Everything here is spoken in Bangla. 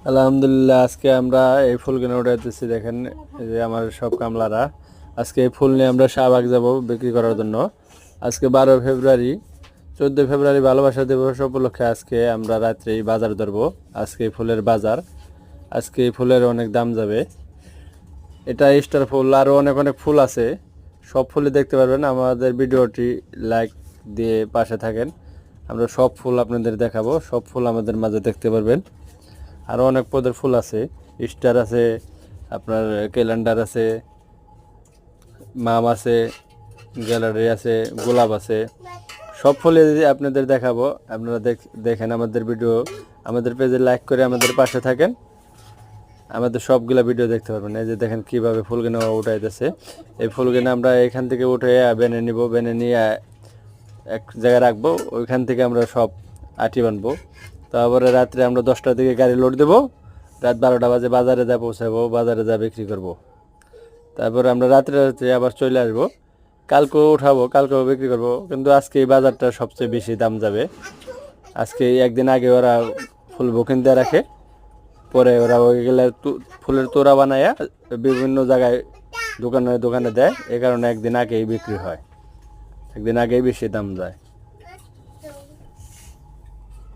আলহামদুলিল্লাহ, আজকে আমরা এই ফুল কিনে উঠাইতেছি। দেখেন এই যে আমার সব কামলারা আজকে এই ফুল নিয়ে আমরা শাহবাগ যাব বিক্রি করার জন্য। আজকে 12 ফেব্রুয়ারি, 14 ফেব্রুয়ারি ভালোবাসা দিবস উপলক্ষে আজকে আমরা রাত্রেই বাজার ধরবো। আজকে এই ফুলের বাজার, আজকে এই ফুলের অনেক দাম যাবে। এটা স্টার ফুল, আরও অনেক অনেক ফুল আছে। সব ফুলই দেখতে পারবেন। আমাদের ভিডিওটি লাইক দিয়ে পাশে থাকেন, আমরা সব ফুল আপনাদের দেখাবো। সব ফুল আমাদের মাঝে দেখতে পারবেন। আরও অনেক পদের ফুল আছে, স্টার আছে, আপনার ক্যালেন্ডার আছে, মাম আছে, গ্যালারি আছে, গোলাপ আছে। সব ফুলে আপনাদের দেখাবো। আপনারা দেখেন আমাদের ভিডিও, আমাদের পেজে লাইক করে আমাদের পাশে থাকেন, আমাদের সবগুলা ভিডিও দেখতে পারবেন। এই যে দেখেন কীভাবে ফুলগুলো উঠাইতেছে। এই ফুলগুলো আমরা এখান থেকে উঠে বেনে নিব, বেনে নিয়ে এক জায়গায় রাখবো। ওইখান থেকে আমরা সব আটি বানবো। তারপরে রাত্রে আমরা 10টার দিকে গাড়ি লোড দেবো, রাত 12টা বাজে বাজারে যা পৌঁছাবো, বাজারে যা বিক্রি করব। তারপরে আমরা রাত্রে রাত্রে আবার চলে আসবো, কালকেও উঠাবো, কালকেও বিক্রি করব। কিন্তু আজকে এই বাজারটা সবচেয়ে বেশি দাম যাবে। আজকে একদিন আগে ওরা ফুল বুকিং দিয়ে রাখে, পরে ওরা ওই গেলে ফুলের তোড়া বানায়া বিভিন্ন জায়গায় দোকানে দোকানে দেয়। এই কারণে একদিন আগেই বিক্রি হয়, একদিন আগেই বেশি দাম যায়।